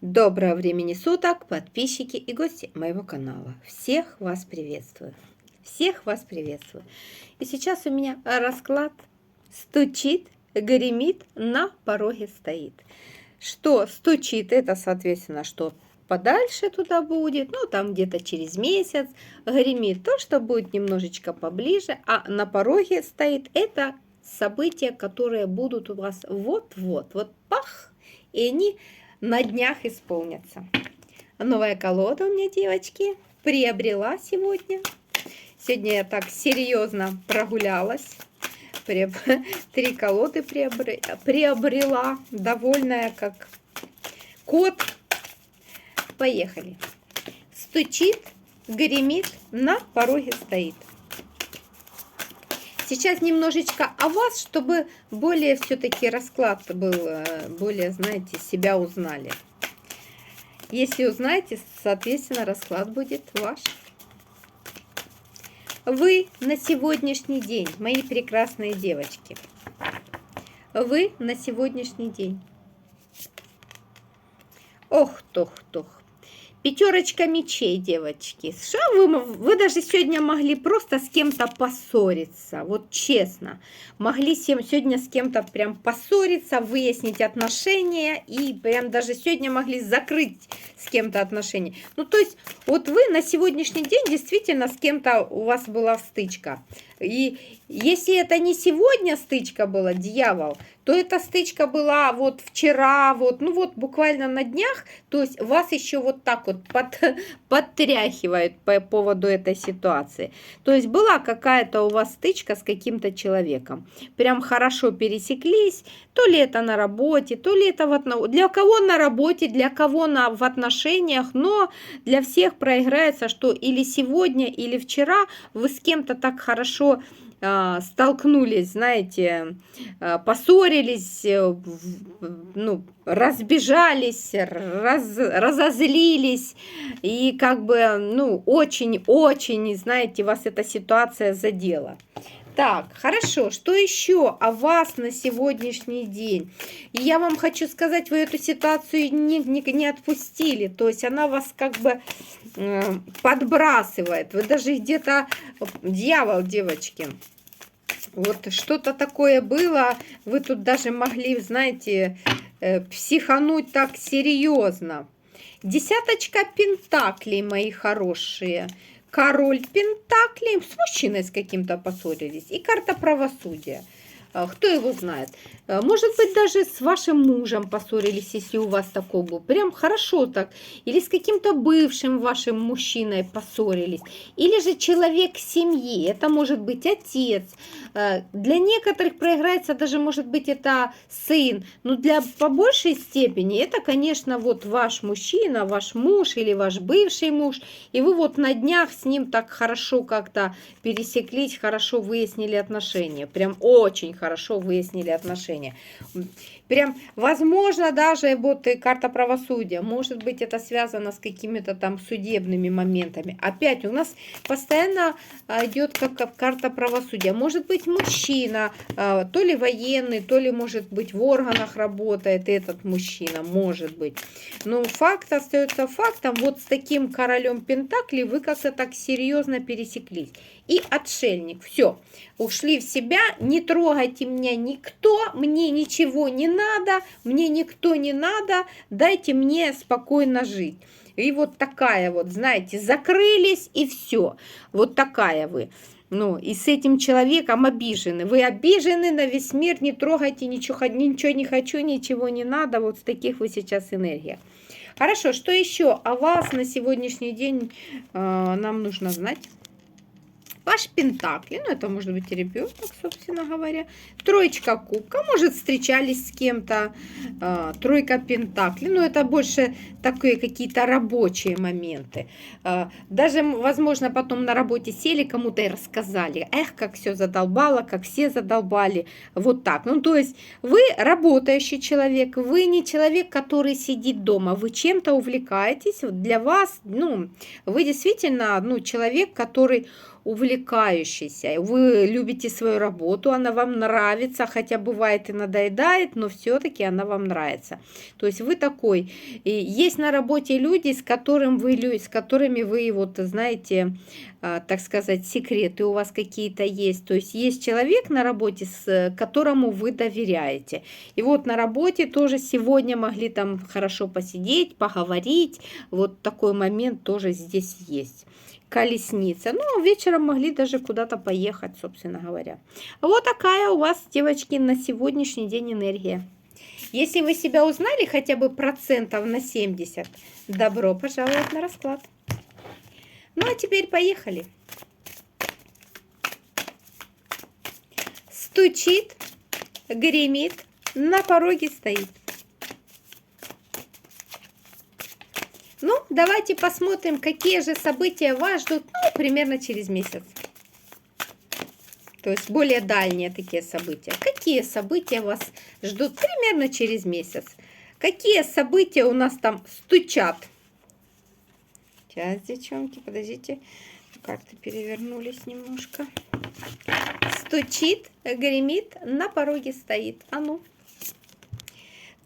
Доброго времени суток, подписчики и гости моего канала. Всех вас приветствую. Всех вас приветствую. И сейчас у меня расклад стучит, гремит, на пороге стоит. Что стучит, это, соответственно, что подальше туда будет, ну, там где-то через месяц. Гремит то, что будет немножечко поближе, а на пороге стоит это события, которые будут у вас вот-вот, вот пах, и они на днях исполнятся. Новая колода у меня, девочки, приобрела сегодня. Сегодня я так серьезно прогулялась. 3 колоды приобрела, довольная как кот. Поехали. Стучит, гремит, на пороге стоит. Сейчас немножечко о вас, чтобы более все-таки расклад был, более, знаете, себя узнали. Если узнаете, соответственно, расклад будет ваш. Вы на сегодняшний день, мои прекрасные девочки, вы на сегодняшний день. Ох-тох-тох. Пятерочка мечей, девочки. Что вы даже сегодня могли просто с кем-то поссориться. Вот честно. Могли сегодня с кем-то прям поссориться, выяснить отношения. И прям даже сегодня могли закрыть с кем-то отношения. Ну, то есть, вот вы на сегодняшний день действительно с кем-то у вас была стычка. И если это не сегодня стычка была, дьявол, то эта стычка была вот вчера, вот, ну вот буквально на днях, то есть вас еще вот так вот подтряхивает по поводу этой ситуации. То есть была какая-то у вас стычка с каким-то человеком, прям хорошо пересеклись, то ли это на работе, то ли это для кого на работе, для кого в отношениях, но для всех проиграется, что или сегодня, или вчера вы с кем-то так хорошо столкнулись, знаете, поссорились, ну, разбежались, разозлились, и как бы, ну, очень-очень, знаете, вас эта ситуация задела. Так, хорошо, что еще о вас на сегодняшний день? И я вам хочу сказать, вы эту ситуацию не отпустили, то есть она вас как бы подбрасывает. Вы даже где-то, дьявол, девочки, вот что-то такое было, вы тут даже могли, знаете, психануть так серьезно. Десяточка пентаклей, мои хорошие. Король пентаклей, с мужчиной с каким-то поссорились. И карта правосудия. Кто его знает? Может быть, даже с вашим мужем поссорились, если у вас такой был. Прям хорошо так. Или с каким-то бывшим вашим мужчиной поссорились. Или же человек семьи. Это может быть отец. Для некоторых проиграется даже, может быть, это сын. Но по большей степени это, конечно, вот ваш мужчина, ваш муж или ваш бывший муж. И вы вот на днях с ним так хорошо как-то пересеклись, хорошо выяснили отношения. Прям очень хорошо выяснили отношения. Прям, возможно, даже вот и карта правосудия, может быть, это связано с какими-то там судебными моментами. Опять у нас постоянно идет как карта правосудия. Может быть, мужчина, то ли военный, то ли, может быть, в органах работает этот мужчина, может быть. Но факт остается фактом. Вот с таким королем пентаклей вы как-то так серьезно пересеклись. И отшельник. Все. Ушли в себя. Не трогайте меня никто. Мне ничего не надо. Мне никто не надо. Дайте мне спокойно жить. И вот такая вот, знаете, закрылись и все. Вот такая вы. Ну, и с этим человеком обижены. Вы обижены на весь мир. Не трогайте ничего не хочу, ничего не надо. Вот с таких вы сейчас энергия. Хорошо, что еще о вас на сегодняшний день нам нужно знать? Ваш пентакли, ну это может быть ребенок, собственно говоря. Троечка кубка, может встречались с кем-то. Тройка пентакли, ну это больше такие какие-то рабочие моменты. Даже, возможно, потом на работе сели, кому-то и рассказали. Эх, как все задолбало, как все задолбали. Вот так. Ну то есть вы работающий человек, вы не человек, который сидит дома. Вы чем-то увлекаетесь. Для вас, ну, вы действительно, ну, человек, который увлекающийся. Вы любите свою работу, она вам нравится, хотя бывает и надоедает, но все-таки она вам нравится. То есть вы такой. И есть на работе люди, с которыми вы, вот знаете, так сказать, секреты у вас какие-то есть. То есть есть человек на работе, с которому вы доверяете. И вот на работе тоже сегодня могли там хорошо посидеть, поговорить. Вот такой момент тоже здесь есть. Колесница. Ну, вечером могли даже куда-то поехать, собственно говоря. Вот такая у вас, девочки, на сегодняшний день энергия. Если вы себя узнали хотя бы процентов на 70, добро пожаловать на расклад. Ну, а теперь поехали. Стучит, гремит, на пороге стоит. Ну, давайте посмотрим, какие же события вас ждут, ну, примерно через месяц. То есть более дальние такие события. Какие события вас ждут примерно через месяц? Какие события у нас там стучат? Сейчас, девчонки, подождите. Карты перевернулись немножко. Стучит, гремит, на пороге стоит. А ну.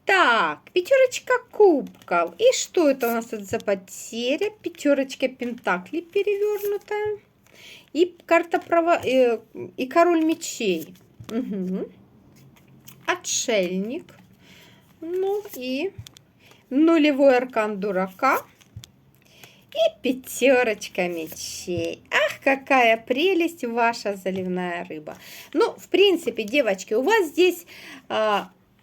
Так, пятерочка кубков. И что это у нас тут за потеря? Пятерочка пентаклей перевернутая. И карта и король мечей. Угу. Отшельник. Ну и нулевой аркан дурака. И пятерочка мечей. Ах, какая прелесть ваша заливная рыба. Ну, в принципе, девочки, у вас здесь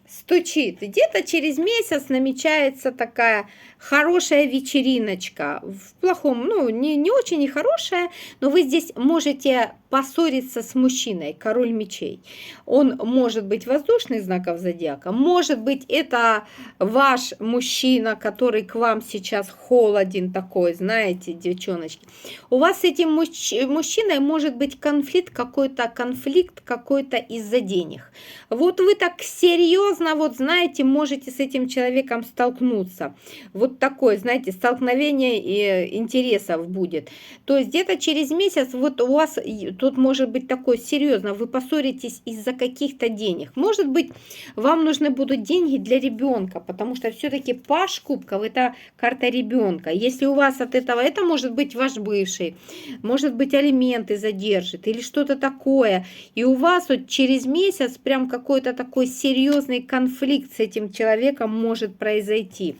стучит. Где-то через месяц намечается такая хорошая вечериночка. В плохом, ну, не очень и хорошая, но вы здесь можете поссориться с мужчиной, король мечей. Он может быть воздушных знаков зодиака, может быть это ваш мужчина, который к вам сейчас холоден такой, знаете, девчоночки. У вас с этим мужчиной может быть конфликт какой-то из-за денег. Вот вы так серьезно, вот знаете, можете с этим человеком столкнуться. Вот такое, знаете, столкновение интересов будет. То есть где-то через месяц вот у вас тут может быть такое серьезно, вы поссоритесь из-за каких-то денег. Может быть, вам нужны будут деньги для ребенка, потому что все-таки паж кубков – это карта ребенка. Если у вас от этого, это может быть ваш бывший, может быть, алименты задержит или что-то такое. И у вас вот через месяц прям какой-то такой серьезный конфликт с этим человеком может произойти.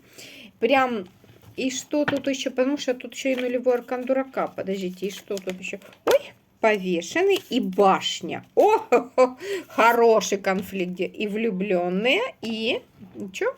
Прям, и что тут еще, потому что тут еще и нулевой аркан дурака. Подождите, и что тут еще? Ой, повешенный и башня. О, хороший конфликт. И влюбленные, и ничего.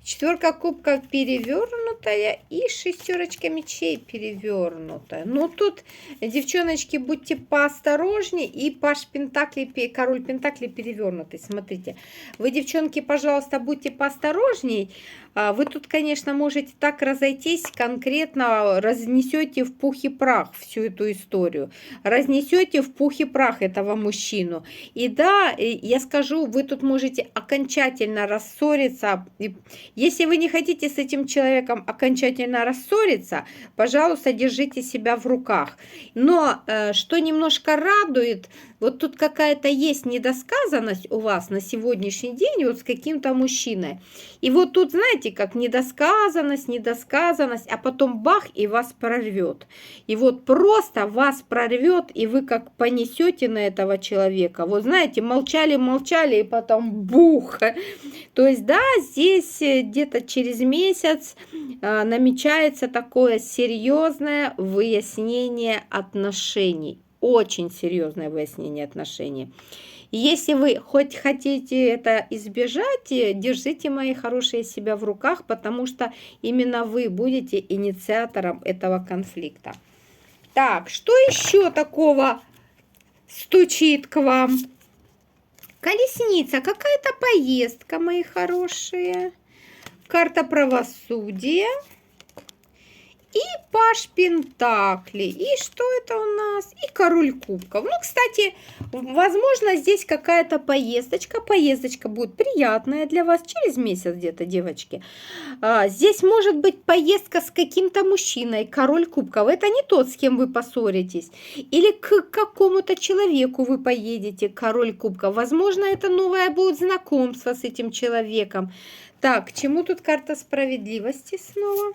Четверка кубков перевернутая и шестерочка мечей перевернутая. Ну тут, девчоночки, будьте поосторожнее. И паж пентаклей, король пентаклей перевернутый. Смотрите, вы, девчонки, пожалуйста, будьте поосторожней. Вы тут, конечно, можете так разойтись, конкретно разнесете в пух и прах всю эту историю. Разнесете в пух и прах этого мужчину. И да, я скажу, вы тут можете окончательно рассориться. Если вы не хотите с этим человеком окончательно рассориться, пожалуйста, держите себя в руках. Но что немножко радует, вот тут какая-то есть недосказанность у вас на сегодняшний день вот с каким-то мужчиной. И вот тут, знаете, как недосказанность, а потом бах, и вас прорвет. И вот просто вас прорвет, и вы как понесете на этого человека. Вот знаете, молчали, и потом бух. То есть, да, здесь где-то через месяц намечается такое серьезное выяснение отношений. Очень серьезное выяснение отношений. Если вы хоть хотите это избежать, держите, мои хорошие, себя в руках, потому что именно вы будете инициатором этого конфликта. Так, что еще такого стучит к вам? Колесница, какая-то поездка, мои хорошие. Карта правосудия и паж пентаклей. И что это у нас? И король кубков. Ну, кстати, возможно, здесь какая-то поездочка. Поездочка будет приятная для вас через месяц где-то, девочки. Здесь может быть поездка с каким-то мужчиной, король кубков. Это не тот, с кем вы поссоритесь. Или к какому-то человеку вы поедете, король кубков. Возможно, это новое будет знакомство с этим человеком. Так, к чему тут карта справедливости снова?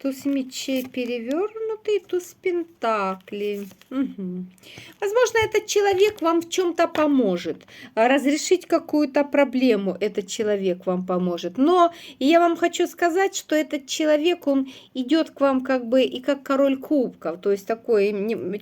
Туз мечей перевернутый, туз пентаклей. Угу. Возможно, этот человек вам в чем-то поможет. Разрешить какую-то проблему этот человек вам поможет. Но я вам хочу сказать, что этот человек, он идет к вам как бы и как король кубков. То есть такой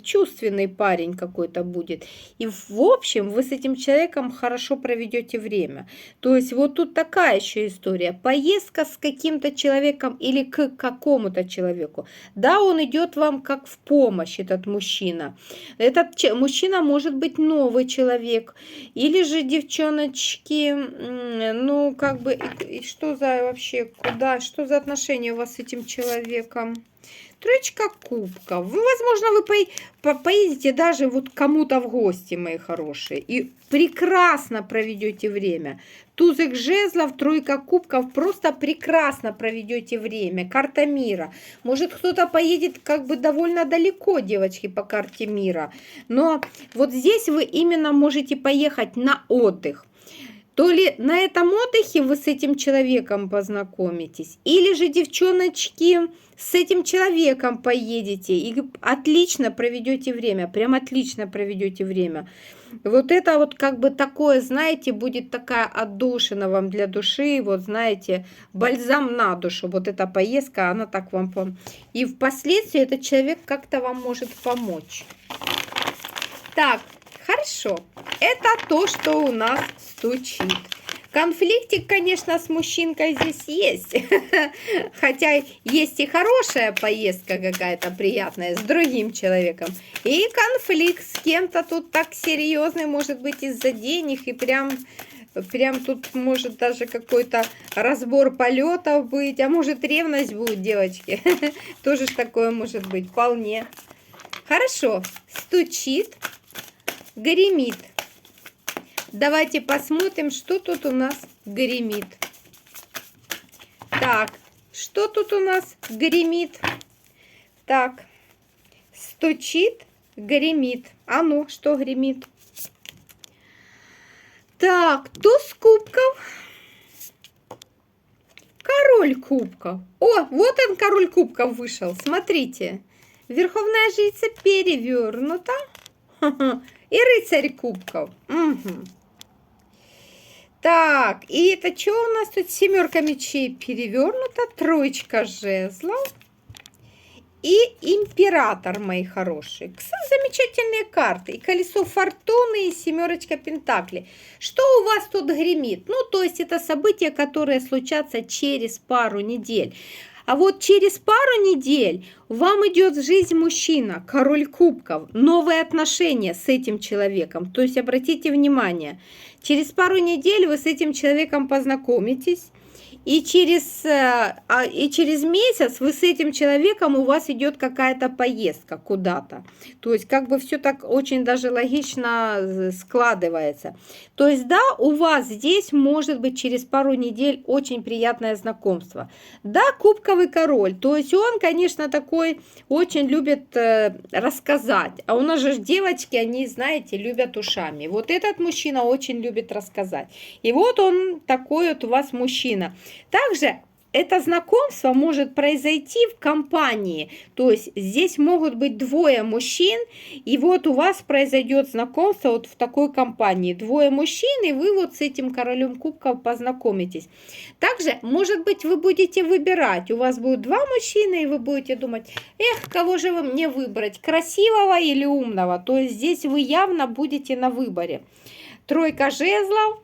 чувственный парень какой-то будет. И в общем, вы с этим человеком хорошо проведете время. То есть вот тут такая еще история. Поездка с каким-то человеком или к какому человеку. Да, он идет вам как в помощь, этот мужчина. Этот мужчина может быть новый человек. Или же, девчоночки, ну, как бы, что за вообще, куда, что за отношения у вас с этим человеком? Троечка кубков. Возможно, вы поедете даже вот кому-то в гости, мои хорошие, и прекрасно проведете время. Тузик жезлов, тройка кубков, просто прекрасно проведете время. Карта мира. Может, кто-то поедет как бы довольно далеко, девочки, по карте мира. Но вот здесь вы именно можете поехать на отдых. То ли на этом отдыхе вы с этим человеком познакомитесь, или же, девчоночки, с этим человеком поедете и отлично проведете время, прям отлично проведете время. Вот это вот как бы такое, знаете, будет такая отдушина вам для души, вот знаете, бальзам на душу. Вот эта поездка, она так вам поможет. И впоследствии этот человек как-то вам может помочь. Так, хорошо. Это то, что у нас стучит. Конфликтик, конечно, с мужчинкой здесь есть. Хотя есть и хорошая поездка какая-то приятная с другим человеком. И конфликт с кем-то тут так серьезный, может быть, из-за денег. И прям тут может даже какой-то разбор полетов быть. А может, ревность будет, девочки. Тоже ж такое может быть, вполне. Хорошо, стучит, гремит. Давайте посмотрим, что тут у нас гремит. Так, что тут у нас гремит? Так, стучит, гремит. А ну, что гремит? Так, туз кубков. Король кубков. О, вот он, король кубков вышел. Смотрите. Верховная жрица перевернута. И рыцарь кубков. Угу. Так, и это что у нас тут? Семерка мечей перевернута, троечка жезлов и император, мои хорошие. Замечательные карты. И колесо фортуны, и семерочка пентаклей. Что у вас тут гремит? Ну, то есть это события, которые случатся через пару недель. А вот через пару недель вам идет в жизнь мужчина, король кубков, новые отношения с этим человеком. То есть обратите внимание, через пару недель вы с этим человеком познакомитесь, и через месяц вы с этим человеком, у вас идет какая-то поездка куда-то. То есть как бы все так очень даже логично складывается. То есть да, у вас здесь может быть через пару недель очень приятное знакомство. Да, кубковый король, то есть он, конечно, такой очень любит рассказать. А у нас же девочки, они, знаете, любят ушами. Вот этот мужчина очень любит рассказать. И вот он такой вот у вас мужчина. Также это знакомство может произойти в компании, то есть здесь могут быть двое мужчин, и вот у вас произойдет знакомство вот в такой компании. Двое мужчин, и вы вот с этим королем кубков познакомитесь. Также, может быть, вы будете выбирать, у вас будет два мужчины, и вы будете думать, эх, кого же вы мне выбрать, красивого или умного, то есть здесь вы явно будете на выборе. Тройка жезлов,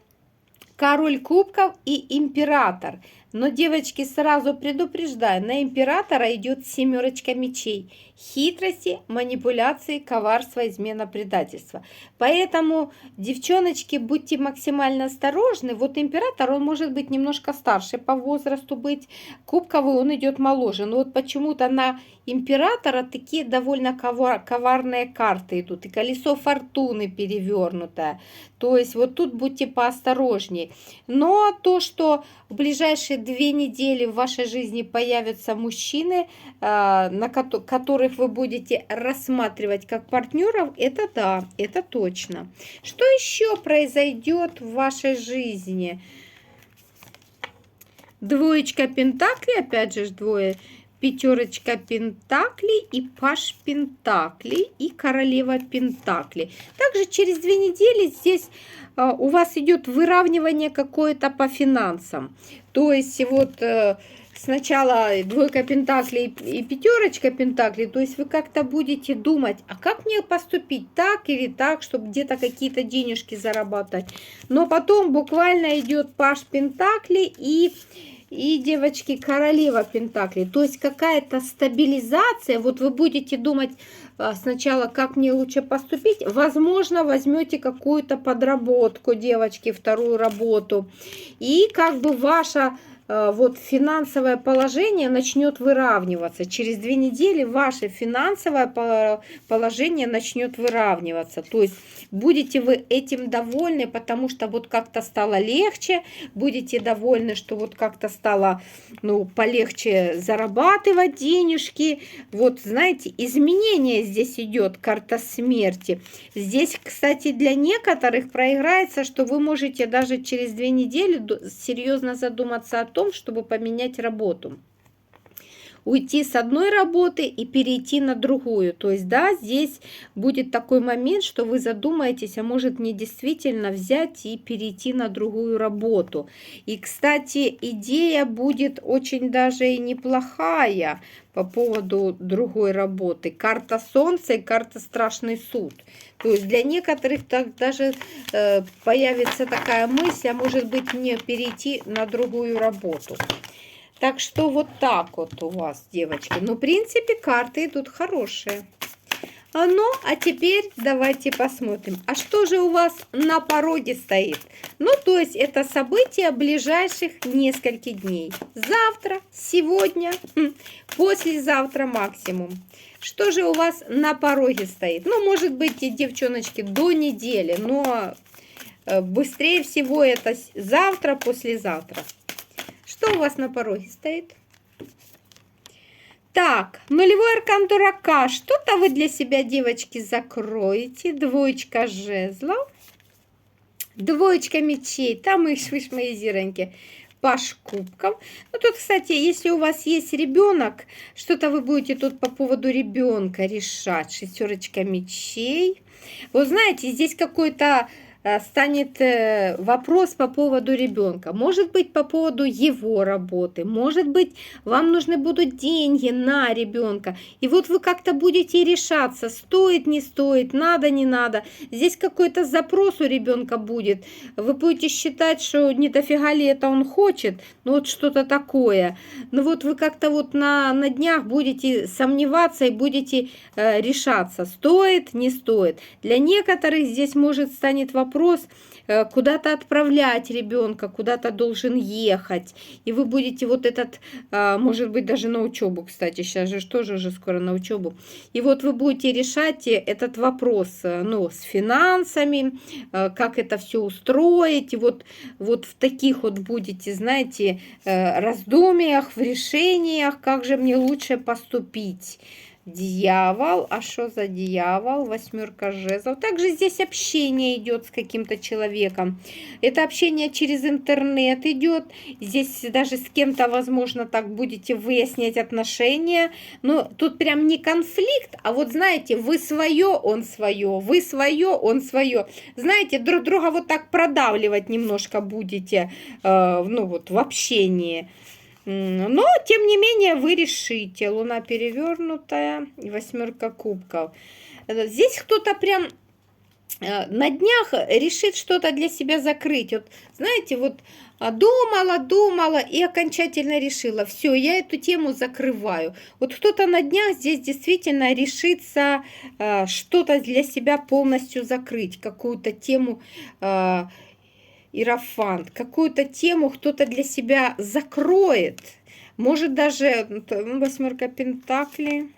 король кубков и император. Но, девочки, сразу предупреждаю, на императора идет 7 мечей. Хитрости, манипуляции, коварство, измена, предательство. Поэтому, девчоночки, будьте максимально осторожны. Вот император, он может быть немножко старше по возрасту быть. Кубковый он идет моложе. Но вот почему-то на императора такие довольно коварные карты идут. И колесо фортуны перевернутое. То есть вот тут будьте поосторожнее. Но то, что в ближайшие 2 недели в вашей жизни появятся мужчины, которых вы будете рассматривать как партнеров, это да, это точно. Что еще произойдет в вашей жизни? Двоечка пентаклей, опять же двое. Пятерочка пентаклей и паш пентаклей и королева пентаклей. Также через 2 недели здесь у вас идет выравнивание какое-то по финансам. То есть вот сначала двойка пентаклей и пятерочка пентаклей, то есть вы как-то будете думать, а как мне поступить, так или так, чтобы где-то какие-то денежки зарабатывать. Но потом буквально идет паш пентаклей и, девочки, королева пентаклей. То есть какая-то стабилизация. Вот вы будете думать сначала, как мне лучше поступить. Возможно, возьмете какую-то подработку, девочки, вторую работу. И как бы ваша вот финансовое положение начнет выравниваться. Через 2 недели ваше финансовое положение начнет выравниваться. То есть будете вы этим довольны, потому что вот как-то стало легче, будете довольны, что вот как-то стало, ну, полегче зарабатывать денежки. Вот, знаете, изменение здесь идет, карта смерти. Здесь, кстати, для некоторых проиграется, что вы можете даже через 2 недели серьезно задуматься о том, чтобы поменять работу. Уйти с одной работы и перейти на другую. То есть, да, здесь будет такой момент, что вы задумаетесь, а может мне действительно взять и перейти на другую работу. И, кстати, идея будет очень даже и неплохая по поводу другой работы. Карта Солнца и карта Страшный суд. То есть для некоторых так даже появится такая мысль, а может быть мне перейти на другую работу. Так что вот так вот у вас, девочки. Ну, в принципе, карты идут хорошие. Ну, а теперь давайте посмотрим. А что же у вас на пороге стоит? Ну, то есть это события ближайших нескольких дней. Завтра, сегодня, послезавтра максимум. Что же у вас на пороге стоит? Ну, может быть, девчоночки, до недели, но быстрее всего это завтра, послезавтра. Что у вас на пороге стоит? Так, нулевой аркан дурака. Что-то вы для себя, девочки, закроете. Двоечка жезлов. Двоечка мечей. Там их мои зироньки. Паш кубков. Ну, тут, кстати, если у вас есть ребенок, что-то вы будете тут по поводу ребенка решать. Шестерочка мечей. Вы знаете, здесь какой-то станет вопрос по поводу ребенка. Может быть, по поводу его работы. Может быть, вам нужны будут деньги на ребенка. И вот вы как-то будете решаться, стоит, не стоит, надо, не надо. Здесь какой-то запрос у ребенка будет. Вы будете считать, что не дофига ли это он хочет. Ну, вот что-то такое. Ну, вот вы как-то вот на днях будете сомневаться и будете решаться, стоит, не стоит. Для некоторых здесь может станет вопрос, куда-то отправлять ребенка, куда-то должен ехать. И вы будете вот этот, может быть, даже на учебу, кстати, сейчас же тоже уже скоро на учебу. И вот вы будете решать этот вопрос, ну, с финансами, как это все устроить. И вот в таких вот будете, знаете, раздумьях, в решениях, как же мне лучше поступить. Дьявол, а что за дьявол? Восьмерка жезлов. Также здесь общение идет с каким-то человеком. Это общение через интернет идет. Здесь даже с кем-то, возможно, так будете выяснять отношения. Но тут прям не конфликт, а вот знаете, вы свое, он свое, вы свое, он свое. Знаете, друг друга вот так продавливать немножко будете, ну вот в общении. Но, тем не менее, вы решите. Луна перевернутая и восьмерка кубков. Здесь кто-то прям на днях решит что-то для себя закрыть. Вот, знаете, вот думала и окончательно решила, все, я эту тему закрываю. Вот кто-то на днях здесь действительно решится что-то для себя полностью закрыть, какую-то тему иерофант, какую-то тему кто-то для себя закроет. Может даже восьмерка пентаклей.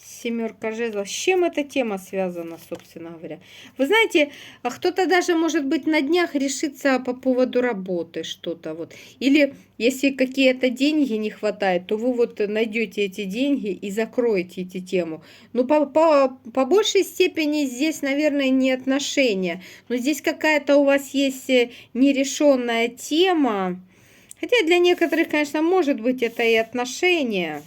Семерка жезлов. С чем эта тема связана, собственно говоря? Вы знаете, кто-то даже, может быть, на днях решится по поводу работы что-то. Вот. Или если какие-то деньги не хватает, то вы вот найдете эти деньги и закроете эти тему. Но по большей степени здесь, наверное, не отношения. Но здесь какая-то у вас есть нерешенная тема. Хотя для некоторых, конечно, может быть это и отношения.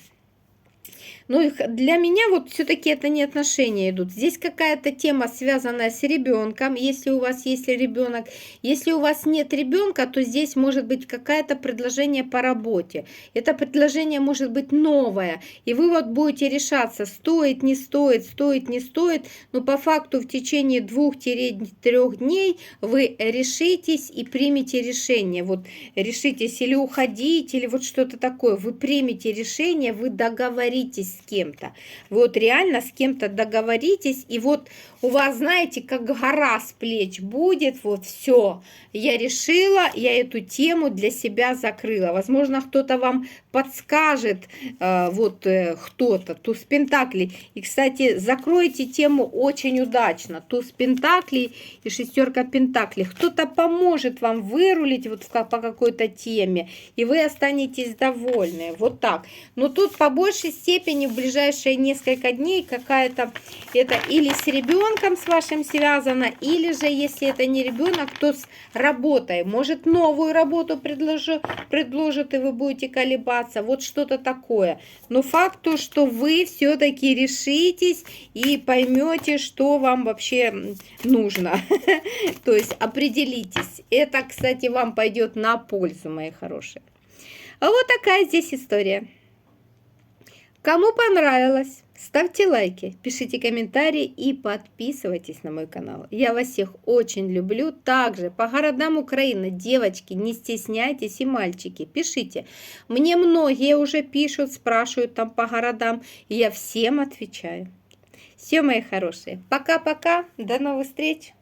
Но для меня вот все-таки это не отношения идут. Здесь какая-то тема, связанная с ребенком, если у вас есть ребенок. Если у вас нет ребенка, то здесь может быть какое-то предложение по работе. Это предложение может быть новое. И вы вот будете решаться, стоит, не стоит, стоит, не стоит. Но по факту в течение 2-3 дней вы решитесь и примете решение. Вот решитесь или уходить, или вот что-то такое. Вы примете решение, вы договоритесь с кем-то. Вы вот реально с кем-то договоритесь, и вот у вас, знаете, как гора с плеч будет, вот все, я решила, я эту тему для себя закрыла. Возможно, кто-то вам подскажет, кто-то, туз пентаклей. И, кстати, закройте тему очень удачно. Туз пентаклей и шестерка пентаклей. Кто-то поможет вам вырулить вот по какой-то теме, и вы останетесь довольны. Вот так. Но тут по большей степени в ближайшие несколько дней какая-то, это или с ребенком с вашим связано, или же, если это не ребенок, то с работой. Может, новую работу предложат, и вы будете колебаться. Вот что-то такое. Но факт то, что вы все-таки решитесь и поймете, что вам вообще нужно. То есть определитесь. Это, кстати, вам пойдет на пользу, мои хорошие. А вот такая здесь история. Кому понравилось, ставьте лайки, пишите комментарии и подписывайтесь на мой канал. Я вас всех очень люблю. Также по городам Украины, девочки, не стесняйтесь, и мальчики, пишите. Мне многие уже пишут, спрашивают там по городам, и я всем отвечаю. Все, мои хорошие, пока-пока, до новых встреч.